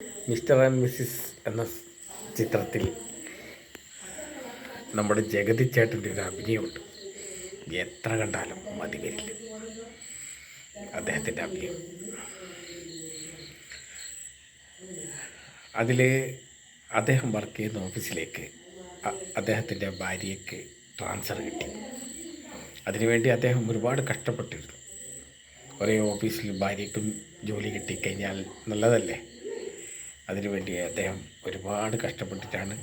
Mister and Mrs എന്ന ചിത്രത്തിൽ നമ്മുടെ ജഗതി ചേട്ടൻ്റെ ഒരു അഭിനയമുണ്ട്. എത്ര കണ്ടാലും മതി വരില്ല അദ്ദേഹത്തിൻ്റെ അഭിനയം. അതിൽ അദ്ദേഹം വർക്ക് ചെയ്യുന്ന ഓഫീസിലേക്ക് അദ്ദേഹത്തിൻ്റെ ഭാര്യയ്ക്ക് ട്രാൻസ്ഫർ കിട്ടി. അതിനുവേണ്ടി അദ്ദേഹം ഒരുപാട് കഷ്ടപ്പെട്ടിരുന്നു. ഒരേ ഓഫീസിൽ ഭാര്യയ്ക്കും ജോലി കിട്ടിക്കഴിഞ്ഞാൽ നല്ലതല്ലേ. അതിനുവേണ്ടി അദ്ദേഹം ഒരുപാട് കഷ്ടപ്പെട്ടിട്ടാണ്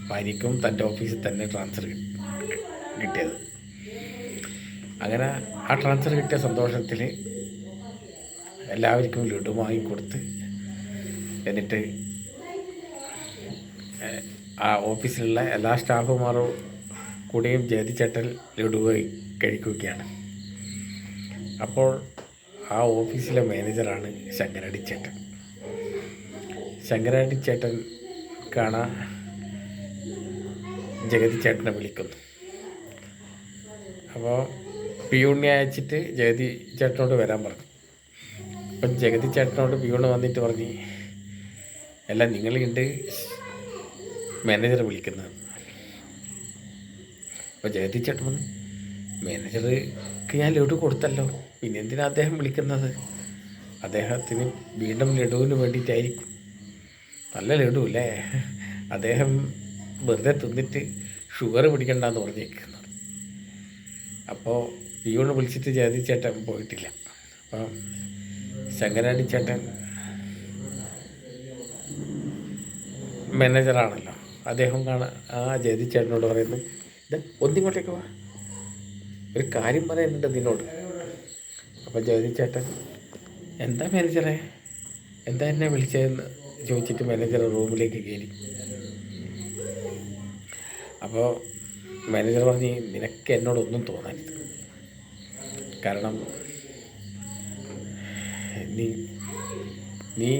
ഭാര്യയ്ക്കും തൻ്റെ ഓഫീസിൽ തന്നെ ട്രാൻസ്ഫർ കിട്ടിയത്. അങ്ങനെ ആ ട്രാൻസ്ഫർ കിട്ടിയ സന്തോഷത്തിൽ എല്ലാവർക്കും ലഡു വാങ്ങിക്കൊടുത്ത്, എന്നിട്ട് ആ ഓഫീസിലുള്ള എല്ലാ സ്റ്റാഫുമാരും കൂടെയും ജയതിച്ചേട്ടൻ ലഡു കഴിക്കുകയാണ്. അപ്പോൾ ആ ഓഫീസിലെ മാനേജറാണ് ശങ്കരടിച്ചേട്ടൻ. ശങ്കരടിച്ചേട്ടൻ കാണാൻ ജഗതി ചേട്ടനെ വിളിക്കുന്നു. അപ്പോൾ പിയൂണിനെ അയച്ചിട്ട് ജഗതി ചേട്ടനോട് വരാൻ പറഞ്ഞു. അപ്പം ജഗതി ചേട്ടനോട് പിയൂണ് വന്നിട്ട് പറഞ്ഞ്, എല്ലാം നിങ്ങളുണ്ട് മാനേജർ വിളിക്കുന്നത്. അപ്പോൾ ജഗതി ചേട്ടൻ പറഞ്ഞു, മാനേജർക്ക് ഞാൻ ലഡു കൊടുത്തല്ലോ, പിന്നെ എന്തിനാണ് അദ്ദേഹം വിളിക്കുന്നത്? അദ്ദേഹത്തിന് വീണ്ടും ലഡുവിന് വേണ്ടിയിട്ടായിരിക്കും. നല്ല ലഡു അല്ലേ, അദ്ദേഹം വെറുതെ തിന്നിട്ട് ഷുഗർ പിടിക്കണ്ടെന്ന് പറഞ്ഞേക്കുന്നത്. അപ്പോൾ പിയൂണ് വിളിച്ചിട്ട് ജഗതി ചേട്ടൻ പോയിട്ടില്ല. അപ്പം ശങ്കരാടി ചേട്ടൻ മാനേജറാണല്ലോ, അദ്ദേഹം ആ ജഗതി ചേട്ടനോട് പറയുന്നത്, ഇത് ഒന്നിങ്ങോട്ടേക്ക് വാ, ഒരു കാര്യം പറയാനുണ്ട് നിന്നോട്. അപ്പോൾ ജഗതി ചേട്ടൻ, എന്താ മാനേജറെ, എന്താ എന്നെ വിളിച്ചതെന്ന് ചോദിച്ചിട്ട് മാനേജർ റൂമിലേക്ക് കയറി. അപ്പോൾ മാനേജർ പറഞ്ഞ്, നിനക്ക് എന്നോടൊന്നും തോന്നരുത്, കാരണം നീ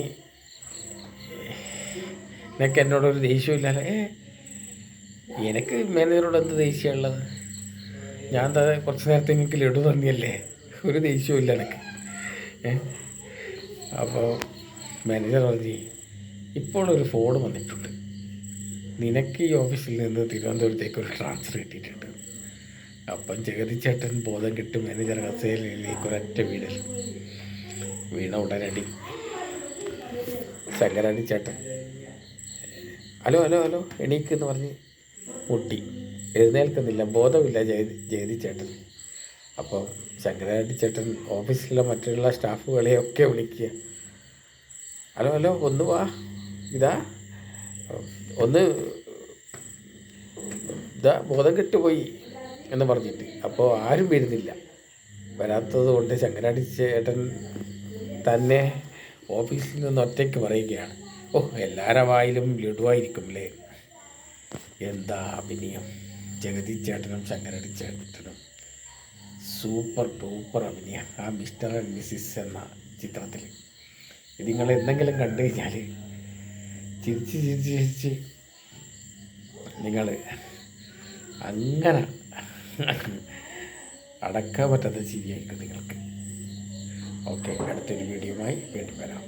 നിനക്ക് എന്നോടൊരു ദേഷ്യമില്ലല്ലോ. എനിക്ക് മാനേജറോട് എന്ത് ദേഷ്യമുള്ളത്? ഞാൻ കുറച്ച് നേരത്തെ നിങ്ങൾക്ക് ലഡു തന്നിയല്ലേ, ഒരു ദേഷ്യമില്ല എനിക്ക്. അപ്പോൾ മാനേജർ പറഞ്ഞ്, ഇപ്പോൾ ഒരു ഫോൺ വന്നിട്ടുണ്ട്, നിനക്ക് ഈ ഓഫീസിൽ നിന്ന് തിരുവനന്തപുരത്തേക്ക് ഒരു ട്രാൻസ്ഫർ കിട്ടിയിട്ടുണ്ട്. അപ്പം ജഗതി ചേട്ടൻ ബോധം കിട്ടും മാനേജർ കസേരയിലേക്ക് ഒരൊറ്റ വീണ ഉടനടി ശങ്കരാടി ചേട്ടൻ ഹലോ ഹലോ ഹലോ എണീക്കെന്ന് പറഞ്ഞ് മുട്ടി. എഴുന്നേൽക്കുന്നില്ല, ബോധമില്ല ജഗതി ചേട്ടൻ. അപ്പോൾ ശങ്കരാടി ചേട്ടൻ ഓഫീസിലെ മറ്റുള്ള സ്റ്റാഫുകളെയൊക്കെ വിളിക്കുക, ഹലോ ഹലോ ഒന്ന് വാ, ഇതാ ബോധം കെട്ടുപോയി എന്ന് പറഞ്ഞിട്ട്. അപ്പോൾ ആരും വരുന്നില്ല. വരാത്തത് കൊണ്ട് ശങ്കരാടി ചേട്ടൻ തന്നെ ഓഫീസിൽ നിന്ന് ഒറ്റയ്ക്ക് പറയുകയാണ്, ഓ എല്ലാവരുടെ വായിലും ലഡുവായിരിക്കും അല്ലേ. എന്താ അഭിനയം! ജഗതി ചേട്ടനും ശങ്കരാടി ചേട്ടനും സൂപ്പർ ഡൂപ്പർ അഭിനയം ആ മിസ്റ്റർ ആൻഡ് മിസ്സിസ് എന്ന ചിത്രത്തിൽ. ഇത് നിങ്ങൾ എന്തെങ്കിലും കണ്ടു കഴിഞ്ഞാൽ ചിരിച്ച് ചിരിച്ച് ചിരിച്ച് നിങ്ങൾ അങ്ങനെ അടക്കാൻ പറ്റാത്ത ചിരിയായിരിക്കും നിങ്ങൾക്ക്. ഓക്കെ, അടുത്തൊരു വീഡിയോയുമായി വീണ്ടും വരാം.